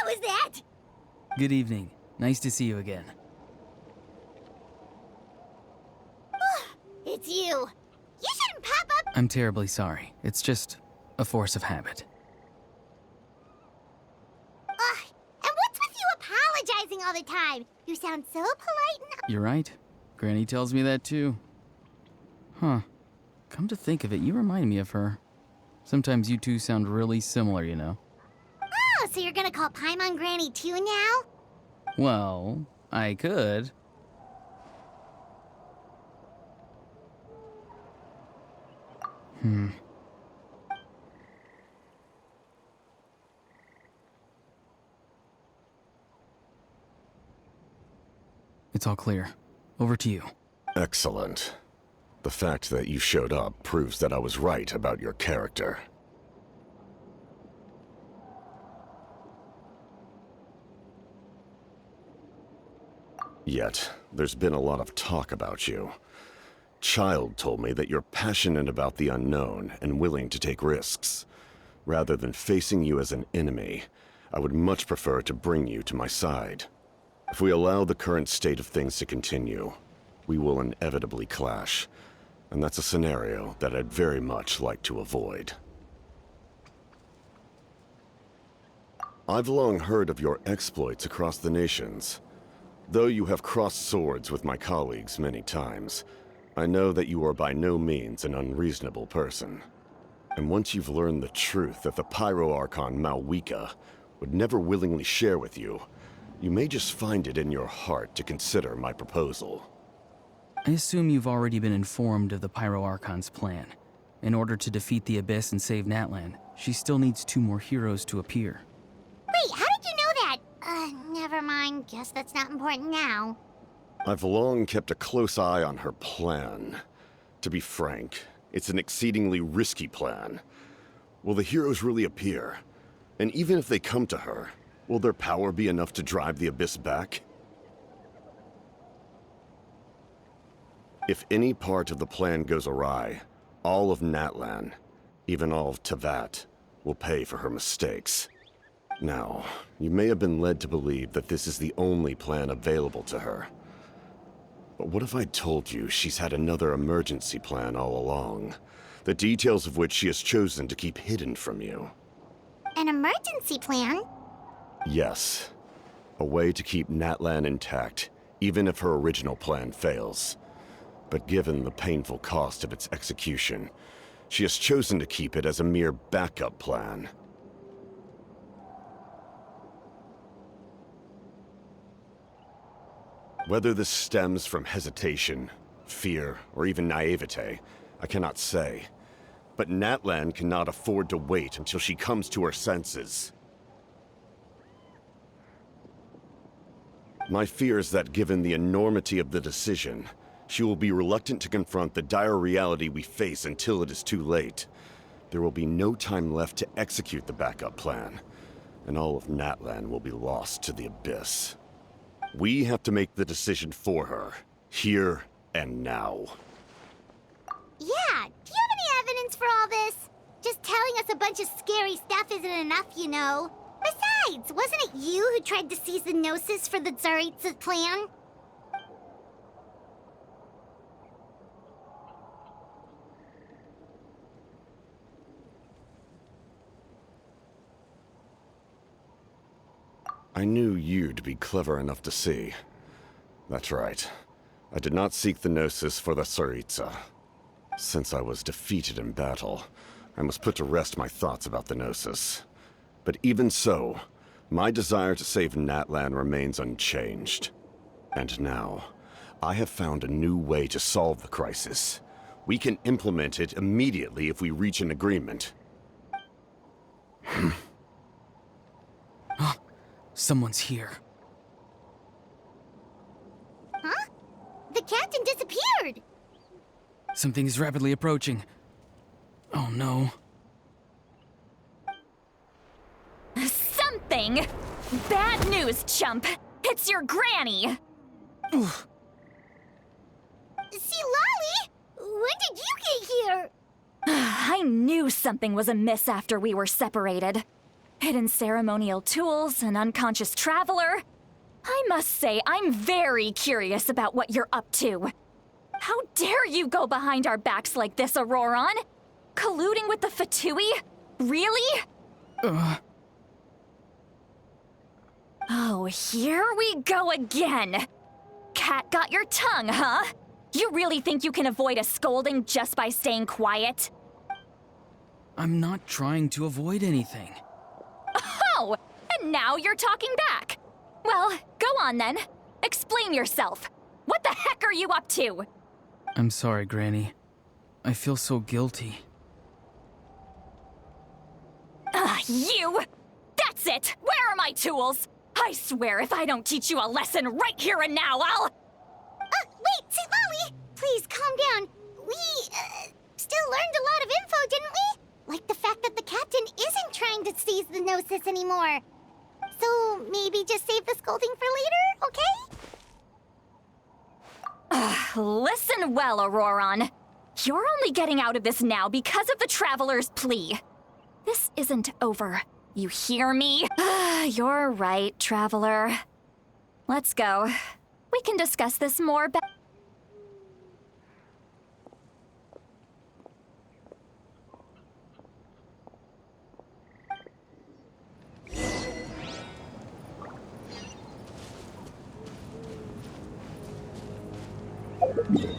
was that? Good evening. Nice to see you again. It's you. You shouldn't pop up. I'm terribly sorry. It's just a force of habit. And what's with you apologizing all the time? You sound so polite and... You're right. Granny tells me that too. Huh. Come to think of it, you remind me of her. Sometimes you two sound really similar, you know. Oh, so you're gonna call Paimon Granny too now? Well, I could. It's all clear. Over to you. Excellent. The fact that you showed up proves that I was right about your character. Yet, there's been a lot of talk about you. Child told me that you're passionate about the unknown and willing to take risks. Rather than facing you as an enemy, I would much prefer to bring you to my side. If we allow the current state of things to continue, we will inevitably clash, and that's a scenario that I'd very much like to avoid. I've long heard of your exploits across the nations. Though you have crossed swords with my colleagues many times, I know that you are by no means an unreasonable person. And once you've learned the truth that the Pyro Archon Malwika would never willingly share with you, you may just find it in your heart to consider my proposal. I assume you've already been informed of the Pyro Archon's plan. In order to defeat the Abyss and save Natlan, she still needs 2 more heroes to appear. Wait, how did you know that? Never mind. Guess that's not important now. I've long kept a close eye on her plan. To be frank, it's an exceedingly risky plan. Will the heroes really appear? And even if they come to her, will their power be enough to drive the Abyss back? If any part of the plan goes awry, all of Natlan, even all of Teyvat, will pay for her mistakes. Now, you may have been led to believe that this is the only plan available to her. But what if I told you she's had another emergency plan all along, the details of which she has chosen to keep hidden from you? An emergency plan? Yes. A way to keep Natlan intact, even if her original plan fails. But given the painful cost of its execution, she has chosen to keep it as a mere backup plan. Whether this stems from hesitation, fear, or even naivete, I cannot say. But Natlan cannot afford to wait until she comes to her senses. My fear is that given the enormity of the decision, she will be reluctant to confront the dire reality we face until it is too late. There will be no time left to execute the backup plan, and all of Natlan will be lost to the Abyss. We have to make the decision for her, here and now. Yeah, do you have any evidence for all this? Just telling us a bunch of scary stuff isn't enough, you know. Besides, wasn't it you who tried to seize the Gnosis for the Tsaritsa's plan? I knew you'd be clever enough to see. That's right. I did not seek the Gnosis for the Tsaritsa. Since I was defeated in battle, I must put to rest my thoughts about the Gnosis. But even so, my desire to save Natlan remains unchanged. And now, I have found a new way to solve the crisis. We can implement it immediately if we reach an agreement. Someone's here. Huh? The captain disappeared! Something is rapidly approaching. Oh no. Something? Bad news, chump! It's your granny! Oof. See, Lolly? When did you get here? I knew something was amiss after we were separated. hidden ceremonial tools, an unconscious traveler. I must say, I'm very curious about what you're up to. How dare you go behind our backs like this, Auroron? Colluding with the Fatui? Really? Oh, here we go again. Cat got your tongue, huh? You really think you can avoid a scolding just by staying quiet? I'm not trying to avoid anything. Oh, and now you're talking back. Well, go on then. Explain yourself. What the heck are you up to? I'm sorry, Granny. I feel so guilty. You! That's it! Where are my tools? I swear if I don't teach you a lesson right here and now, I'll... Wait, Lolly! Please, calm down. We, still learned a lot of info, didn't we? Like the fact that the captain isn't trying to seize the Gnosis anymore. So, maybe just save the scolding for later, okay? Listen well, Auroron. You're only getting out of this now because of the Traveler's plea. This isn't over. You hear me? You're right, Traveler. Let's go. We can discuss this more You